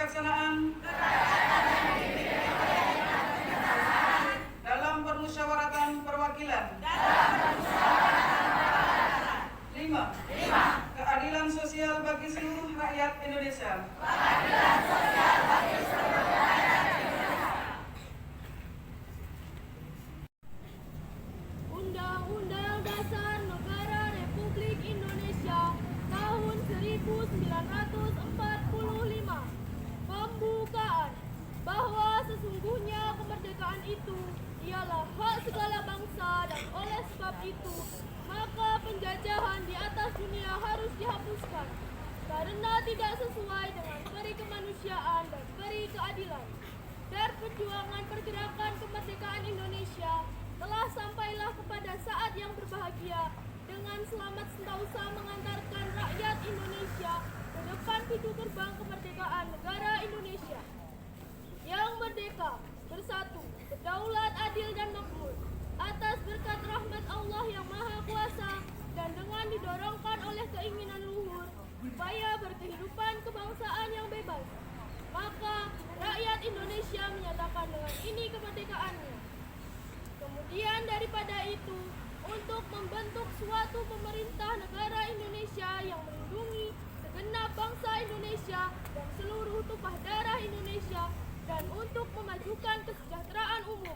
kebijaksanaan dalam permusyawaratan perwakilan. 5. Keadilan sosial bagi seluruh rakyat Indonesia. Undang-Undang Dasar Negara Republik Indonesia tahun 1945. Pembukaan bahwa sesungguhnya kemerdekaan itu ialah hak segala bangsa dan oleh sebab itu maka penjajahan di atas dunia harus dihapuskan karena tidak sesuai dengan peri kemanusiaan dan peri keadilan. Perjuangan pergerakan kemerdekaan Indonesia telah sampailah kepada saat yang berbahagia dengan selamat sentosa mengantarkan rakyat Indonesia ke depan pintu gerbang kemerdekaan negara Indonesia yang merdeka, bersatu, berdaulat, adil dan makmur atas berkat rahmat Allah yang Maha Kuasa dan dengan didorongkan oleh keinginan luhur upaya berkehidupan kebangsaan yang bebas. Maka rakyat Indonesia menyatakan dengan ini kemerdekaannya. Kemudian daripada itu, untuk membentuk suatu pemerintah negara Indonesia yang melindungi segenap bangsa Indonesia dan seluruh tumpah darah Indonesia dan untuk memajukan kesejahteraan umum,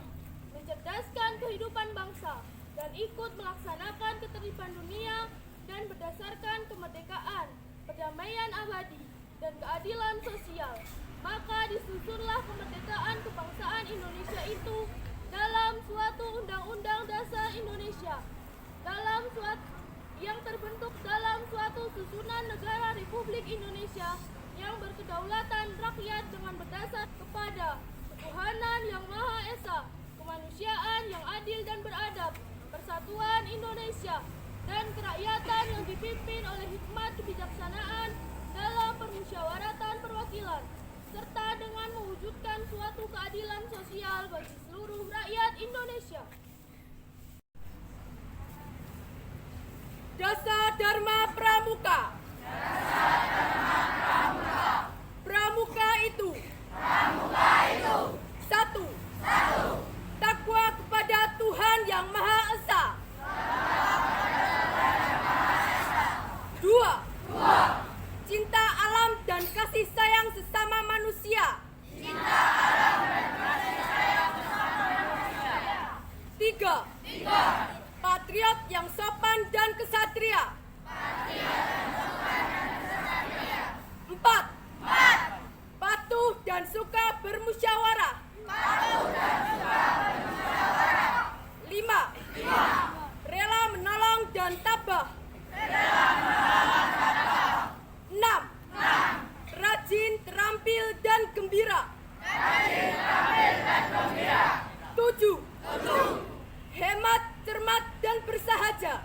mencerdaskan kehidupan bangsa dan ikut melaksanakan ketertiban dunia dan berdasarkan kemerdekaan, perdamaian abadi dan keadilan sosial. Maka disusunlah kemerdekaan kebangsaan Indonesia itu dalam suatu Undang-Undang Dasar Indonesia yang terbentuk dalam suatu susunan negara Republik Indonesia yang berkedaulatan rakyat dengan berdasar kepada ketuhanan yang Maha Esa, kemanusiaan yang adil dan beradab, persatuan Indonesia, dan kerakyatan yang dipimpin oleh hikmat kebijaksanaan dalam permusyawaratan perwakilan, serta dengan mewujudkan suatu keadilan sosial bagi seluruh rakyat Indonesia. Dasar Dharma Pramuka. Pramuka itu. 1. Takwa kepada Tuhan Yang Maha Esa. 2. Cinta alam dan kasih sayang sesama manusia. 3. Patriot yang sopan dan kesatria. 4. Patuh dan suka bermusyawarah. 5. Rela menolong dan tabah. 6. Rajin, terampil dan gembira. 7. Hemat, cermat dan bersahaja.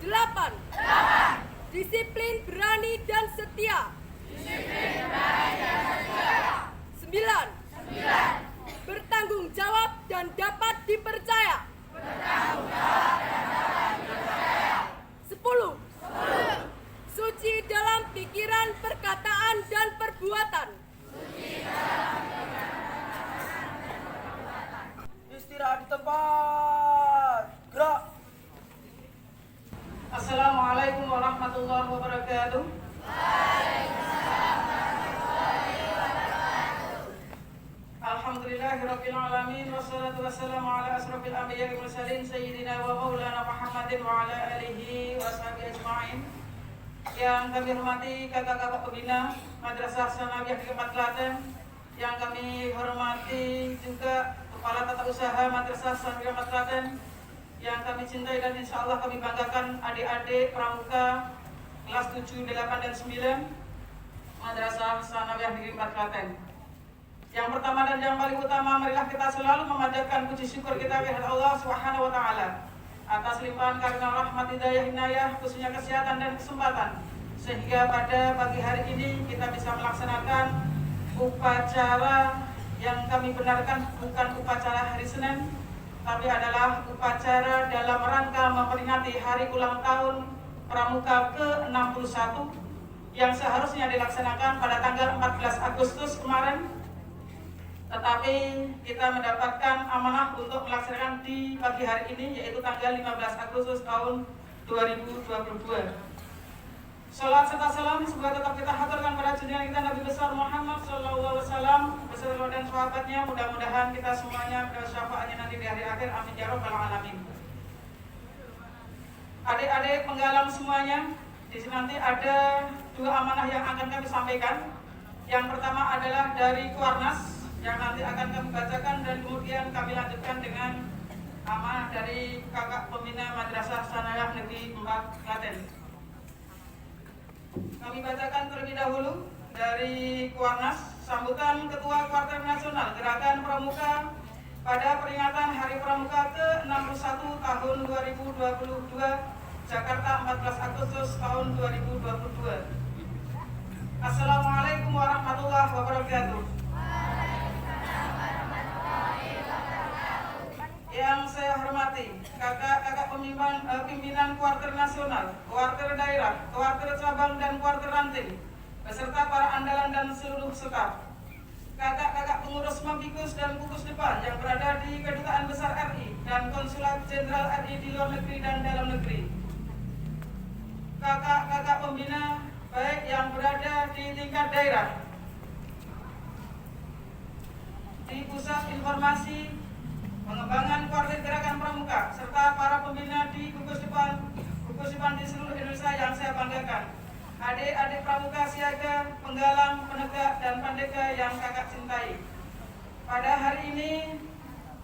8. Disiplin, berani dan setia. 9. Bertanggung jawab dan dapat dipercaya. 10. Suci dalam pikiran, perkataan dan perbuatan. Istirahat di tempat. Gerak. Assalamualaikum warahmatullahi wabarakatuh. Alhamdulillahirabbil alamin wassalatu wassalamu ala asrofil anbiya'i wal mursalin sayyidina wa maulana Muhammadin wa ala alihi washabihi ajma'in. Yang kami hormati kakak-kakak pembina Madrasah Sanawiyah Negeri 4 Klaten, yang kami hormati juga Kepala Tata Usaha Madrasah Sanawiyah 4 Klaten, yang kami cintai dan insya Allah kami banggakan adik-adik pramuka kelas 7, 8, dan 9 Madrasah Sanawiyah Negeri 4 Klaten. Yang pertama dan yang paling utama, marilah kita selalu memanjatkan puji syukur kita kepada Allah Subhanahu wa Ta'ala atas limpahan karunia rahmat, hidayah, inayah, khususnya kesehatan dan kesempatan, sehingga pada pagi hari ini kita bisa melaksanakan upacara yang kami benarkan bukan upacara hari Senin, tapi adalah upacara dalam rangka memperingati hari ulang tahun Pramuka ke-61 yang seharusnya dilaksanakan pada tanggal 14 Agustus kemarin, tetapi kita mendapatkan amanah untuk melaksanakan di pagi hari ini, yaitu tanggal 15 Agustus tahun 2022. Salat serta salam semoga tetap kita haturkan pada junjungan kita Nabi besar Muhammad SAW beserta dan sahabatnya. Mudah-mudahan kita semuanya mendapat syafaatnya nanti di hari akhir. Amin ya rabbal alamin. Adik-adik penggalang semuanya, di sini nanti ada 2 amanah yang akan kami sampaikan. Yang pertama adalah dari Kuarnas yang nanti akan kami bacakan, dan kemudian kami lanjutkan dengan amanah dari kakak pembina Madrasah Sanawiyah Negeri 4 Klaten. Kami bacakan terlebih dahulu dari Kuarnas, sambutan Ketua Kuarter Nasional Gerakan Pramuka pada peringatan Hari Pramuka ke-61 tahun 2022, Jakarta 14 Agustus tahun 2022. Assalamualaikum warahmatullahi wabarakatuh. Yang saya hormati kakak-kakak pimpinan Kuarter Nasional, Kuarter Daerah, Kuarter Cabang, dan Kuarter Ranting, beserta para andalan dan seluruh staf, kakak-kakak pengurus Mampikus dan Kukus Depan yang berada di Kedutaan Besar RI dan Konsulat Jenderal RI di luar negeri dan dalam negeri, kakak-kakak pembina baik yang berada di tingkat daerah, di Pusat Informasi Pengembangan Kuarter Gerakan Pramuka, serta para pembina di gugus depan di seluruh Indonesia yang saya banggakan. Adik-adik pramuka siaga, penggalang, penegak, dan pandega yang kakak cintai. Pada hari ini,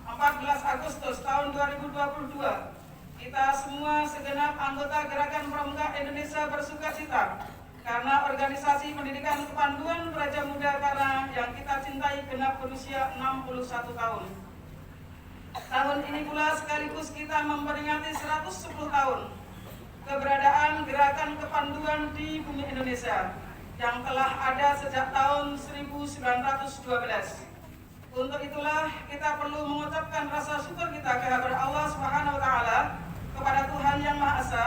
14 Agustus tahun 2022, kita semua segenap anggota Gerakan Pramuka Indonesia bersuka cita karena organisasi pendidikan kepanduan Praja Muda Karang yang kita cintai genap berusia 61 tahun. Tahun ini pula sekaligus kita memperingati 110 tahun keberadaan Gerakan Kepanduan di bumi Indonesia yang telah ada sejak tahun 1912. Untuk itulah kita perlu mengucapkan rasa syukur kita kepada Allah Subhanahu wa taala, kepada Tuhan Yang Maha Esa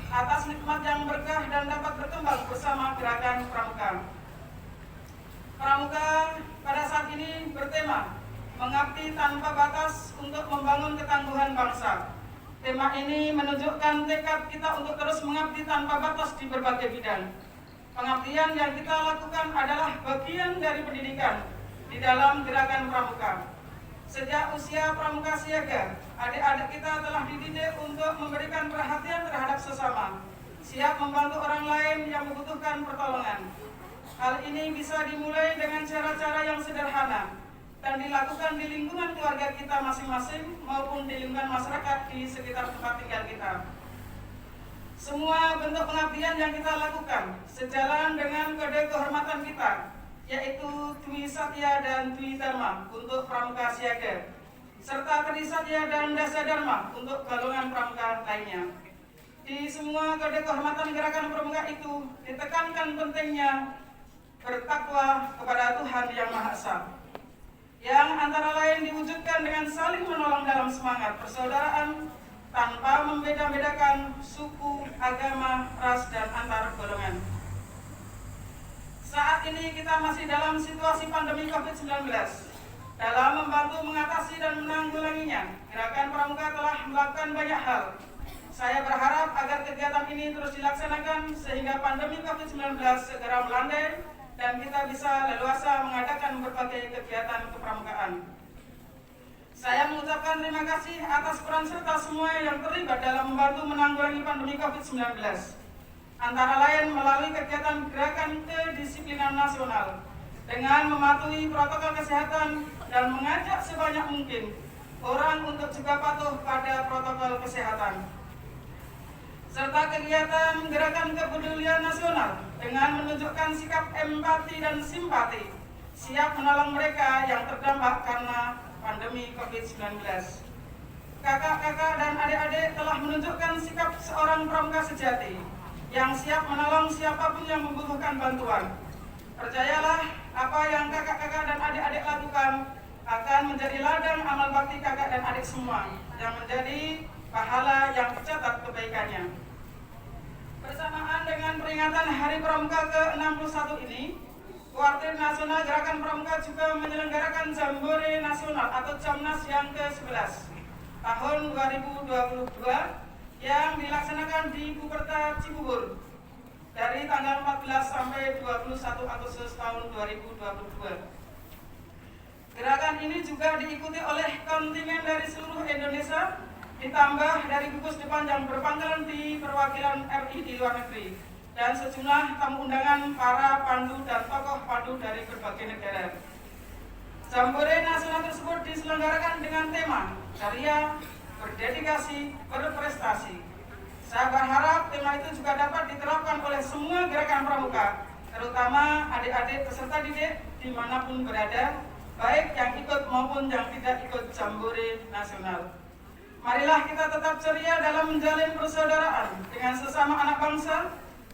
atas nikmat yang berkah dan dapat berkembang bersama Gerakan Pramuka. Pramuka pada saat ini bertema mengabdi tanpa batas untuk membangun ketangguhan bangsa. Tema ini menunjukkan tekad kita untuk terus mengabdi tanpa batas di berbagai bidang. Pengabdian yang kita lakukan adalah bagian dari pendidikan di dalam Gerakan Pramuka. Sejak usia pramuka siaga, adik-adik kita telah dididik untuk memberikan perhatian terhadap sesama, siap membantu orang lain yang membutuhkan pertolongan. Hal ini bisa dimulai dengan cara-cara yang sederhana dan dilakukan di lingkungan keluarga kita masing-masing maupun di lingkungan masyarakat di sekitar tempat tinggal kita. Semua bentuk pengabdian yang kita lakukan sejalan dengan kode kehormatan kita, yaitu Dwi Satya dan Dwi Dharma untuk pramuka siaga, serta Tri Satya dan Dasa Dharma untuk golongan pramuka lainnya. Di semua kode kehormatan Gerakan Pramuka itu ditekankan pentingnya bertakwa kepada Tuhan Yang Maha Esa, yang antara lain diwujudkan dengan saling menolong dalam semangat persaudaraan tanpa membeda-bedakan suku, agama, ras, dan antar golongan. Saat ini kita masih dalam situasi pandemi COVID-19. Dalam membantu mengatasi dan menanggulanginya, Gerakan Pramuka telah melakukan banyak hal. Saya berharap agar kegiatan ini terus dilaksanakan sehingga pandemi COVID-19 segera melandai dan kita bisa leluasa mengadakan berbagai kegiatan kepramukaan. Saya mengucapkan terima kasih atas peran serta semua yang terlibat dalam membantu menanggulangi pandemi COVID-19. Antara lain melalui kegiatan Gerakan Kedisiplinan Nasional dengan mematuhi protokol kesehatan dan mengajak sebanyak mungkin orang untuk juga patuh pada protokol kesehatan. Serta kegiatan Gerakan Kepedulian Nasional dengan menunjukkan sikap empati dan simpati, siap menolong mereka yang terdampak karena pandemi COVID-19. Kakak-kakak dan adik-adik telah menunjukkan sikap seorang pramuka sejati yang siap menolong siapapun yang membutuhkan bantuan. Percayalah, apa yang kakak-kakak dan adik-adik lakukan akan menjadi ladang amal bakti kakak dan adik semua yang menjadi pahala yang tercatat kebaikannya. Bersamaan dengan peringatan Hari Pramuka ke-61 ini, Kuartir Nasional Gerakan Pramuka juga menyelenggarakan Jambore Nasional atau Jamnas yang ke-11 tahun 2022 yang dilaksanakan di Buperta Cibubur dari tanggal 14 sampai 21 Agustus tahun 2022. Gerakan ini juga diikuti oleh kontingen dari seluruh Indonesia, ditambah dari gugus depan yang berpangkalan di perwakilan RI di luar negeri, dan sejumlah tamu undangan para pandu dan tokoh pandu dari berbagai negara. Jambore nasional tersebut diselenggarakan dengan tema karya, berdedikasi, berprestasi. Saya berharap tema itu juga dapat diterapkan oleh semua gerakan pramuka, terutama adik-adik peserta didik dimanapun berada, baik yang ikut maupun yang tidak ikut Jambore nasional. Marilah kita tetap ceria dalam menjalin persaudaraan dengan sesama anak bangsa,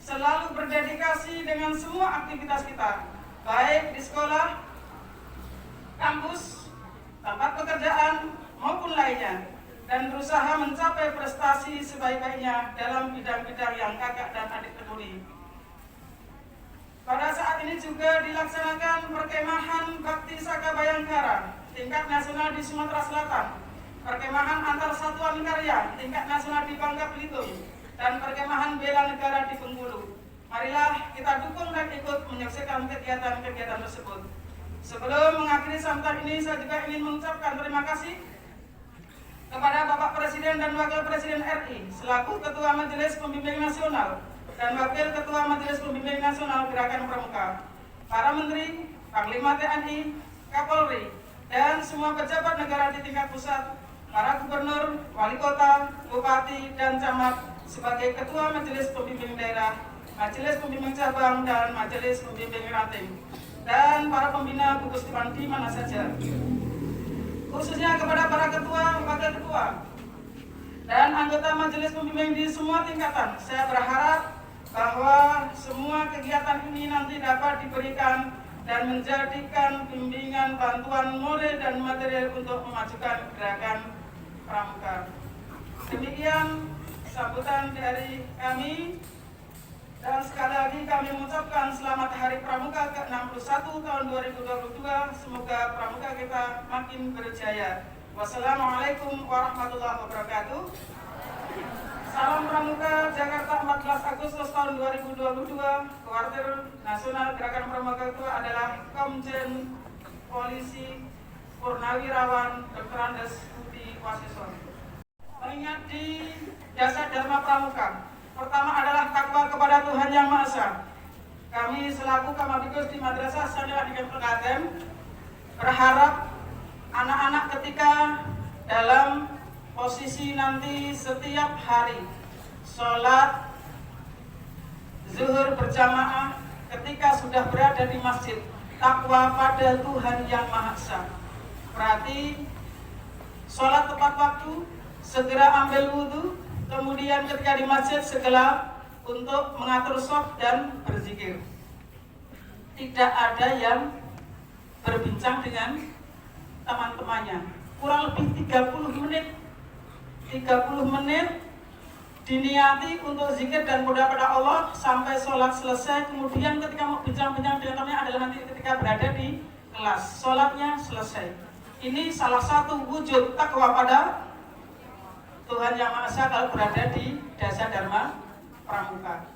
selalu berdedikasi dengan semua aktivitas kita, baik di sekolah, kampus, tempat pekerjaan, maupun lainnya, dan berusaha mencapai prestasi sebaik-baiknya dalam bidang-bidang yang kakak dan adik peduli. Pada saat ini juga dilaksanakan perkemahan Bakti Saka Bayangkara tingkat nasional di Sumatera Selatan, perkemahan antar satuan karya tingkat nasional di Bangka Belitung, dan perkemahan bela negara di Bengkulu. Marilah kita dukung dan ikut menyaksikan kegiatan-kegiatan tersebut. Sebelum mengakhiri sambutan ini, saya juga ingin mengucapkan terima kasih kepada Bapak Presiden dan Wakil Presiden RI selaku Ketua Majelis Pembimbing Nasional dan Wakil Ketua Majelis Pembimbing Nasional Gerakan Pramuka, para Menteri, Panglima TNI, Kapolri, dan semua pejabat negara di tingkat pusat, para Gubernur, Wali Kota, Bupati, dan Camat sebagai Ketua Majelis Pembimbing Daerah, Majelis Pembimbing Cabang, dan Majelis Pembimbing Ranting, dan para pembina gugus depan di mana saja. Khususnya kepada para ketua, wakil ketua, dan anggota majelis pembimbing di semua tingkatan, saya berharap bahwa semua kegiatan ini nanti dapat diberikan dan menjadikan bimbingan, bantuan moral dan material untuk memajukan gerakan pramuka. Demikian sambutan dari kami. Dan sekali lagi kami mengucapkan selamat Hari Pramuka ke-61 tahun 2022. Semoga pramuka kita makin berjaya. Wassalamualaikum warahmatullahi wabarakatuh. Salam Pramuka Jakarta 14 Agustus tahun 2022. Kuartir Nasional Gerakan Pramuka itu adalah Komjen Polisi Purnawirawan Dr. Andes Budi Wasison. Mengingat di dasar Dharma Pramuka, pertama adalah takwa kepada Tuhan Yang Maha Esa. Kami selaku Kamabikus di Madrasah Sanawiyah di Kabupaten berharap anak-anak ketika dalam posisi nanti setiap hari sholat zuhur berjamaah, ketika sudah berada di masjid, takwa pada Tuhan Yang Maha Esa. Berarti sholat tepat waktu, segera ambil wudhu, kemudian ketika di masjid segera untuk mengatur shaf dan berzikir. Tidak ada yang berbincang dengan teman-temannya. Kurang lebih 30 menit diniati untuk zikir dan berdoa pada Allah sampai sholat selesai. Kemudian ketika mau bincang-bincang dengan temannya adalah nanti ketika berada di kelas, sholatnya selesai. Ini salah satu wujud takwa pada Tuhan Yang Maha Esa kalau berada di dasar Dharma Pramuka.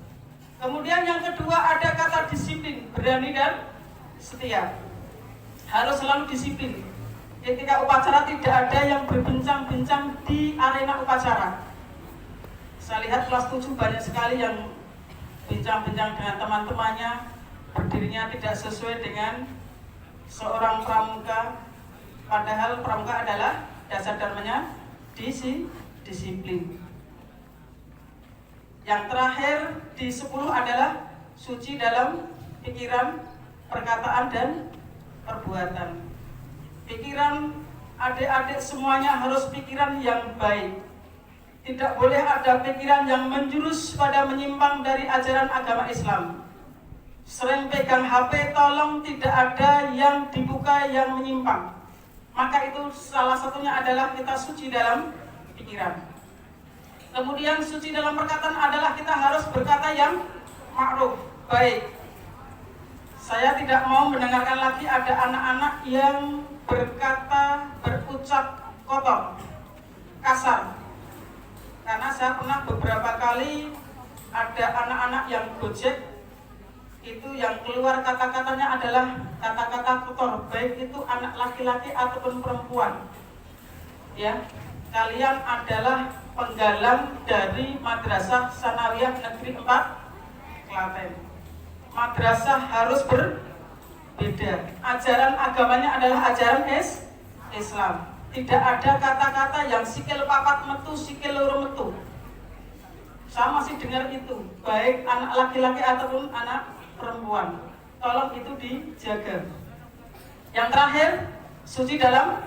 Kemudian yang kedua ada kata disiplin, berani dan setia. Harus selalu disiplin. Ketika upacara tidak ada yang berbincang-bincang di arena upacara. Saya lihat kelas 7 banyak sekali yang bincang-bincang dengan teman-temannya, berdirinya tidak sesuai dengan seorang pramuka. Padahal pramuka adalah dasar dharmanya disiplin. Yang terakhir di 10 adalah suci dalam pikiran, perkataan, dan perbuatan. Pikiran adik-adik semuanya harus pikiran yang baik. Tidak boleh ada pikiran yang menjurus pada menyimpang dari ajaran agama Islam. Sering pegang HP, tolong tidak ada yang dibuka yang menyimpang. Maka itu salah satunya adalah kita suci dalam pikiran. Kemudian suci dalam perkataan adalah kita harus berkata yang ma'ruf, baik. Saya tidak mau mendengarkan lagi ada anak-anak yang berucap kotor, kasar. Karena saya pernah beberapa kali ada anak-anak yang gojek, itu yang keluar kata-katanya adalah kata-kata kotor, baik itu anak laki-laki ataupun perempuan. Ya, kalian adalah penggalang dari Madrasah Sanawiyah Negeri 4 Klaten. Madrasah harus berbeda. Ajaran agamanya adalah ajaran Islam. Tidak ada kata-kata yang sikil papat metu, sikil loro metu. Saya masih dengar itu, baik anak laki-laki ataupun anak perempuan. Tolong itu dijaga. Yang terakhir, suci dalam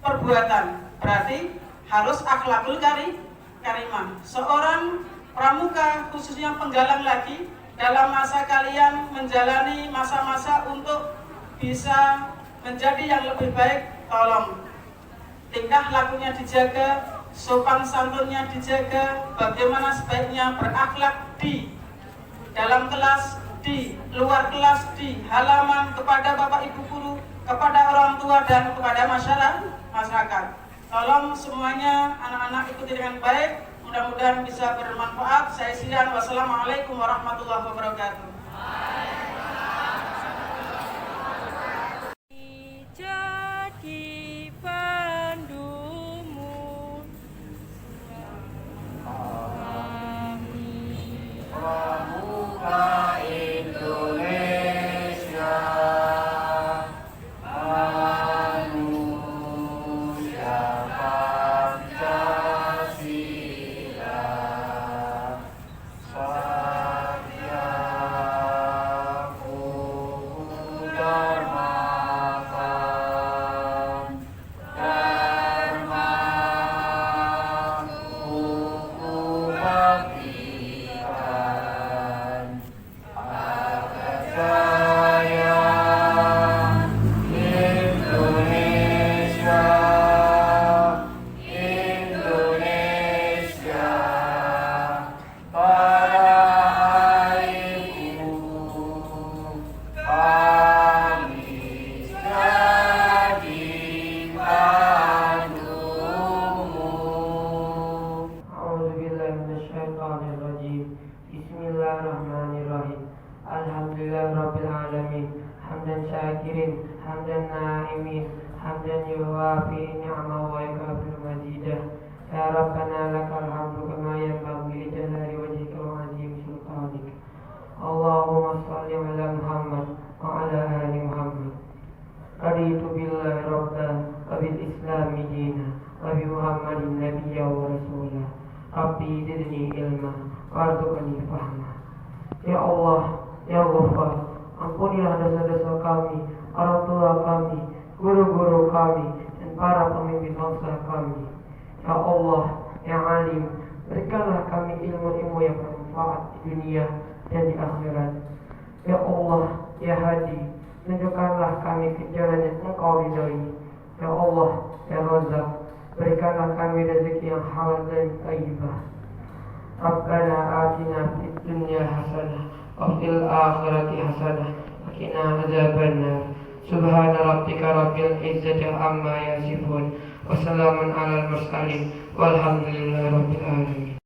perbuatan. Berarti harus akhlakul karimah. Seorang pramuka, khususnya penggalang lagi, dalam masa kalian menjalani masa-masa untuk bisa menjadi yang lebih baik, tolong tingkah lakunya dijaga, sopan santunnya dijaga, bagaimana sebaiknya berakhlak di dalam kelas, di luar kelas, di halaman, kepada bapak ibu guru, kepada orang tua dan kepada masyarakat. Tolong semuanya anak-anak ikuti dengan baik, mudah-mudahan bisa bermanfaat. Saya Sian, wassalamualaikum warahmatullahi wabarakatuh. Jadi pandumu Pramuka Indonesia, manusia Pancasila, Satya Dharma Dharma hukum baktikan agar saya Indonesia, Indonesia, para airku, kami jadi pandumu. A'udzubillahi minasyaitonirrajim. Bismillahirrahmanirrahim. Alhamdulillahirabbil alamin. Hamdan syakirin, hamdan na'imin, hamdan yuwafi ni'amahu wa yukafiru mazidah. Ya Rabbana lakal hamdu kama yanbaghi li jalali wajhika wa 'azimi sultanik. Allahumma shalli ala Muhammad wa ala ali Muhammad. Raditu billahi rabban wa bil islami dinan wa bi Muhammadin nabiyya wa rasula. Rabbi zidni ilma warzuqni fahma. Ya Allah, ya Ghaffar, ampunilah dosa-dosa kami, orang tua kami, guru-guru kami, dan para pemimpin bangsa kami. Ya Allah, ya Alim, berikanlah kami ilmu-ilmu yang bermanfaat di dunia dan di akhirat. Ya Allah, ya Hadi, tunjukkanlah kami ke jalan yang Engkau ridhai. Ya Allah, ya Razak, berikanlah kami rezeki yang halal dan thayyibah. Rabbana atina fid dunya hasanah wa fil akhirati hasanah wa qina adzabannar. Subhana rabbika rabbil izzati amma yasifun wa salamun alal mursalin walhamdulillahi rabbil alamin.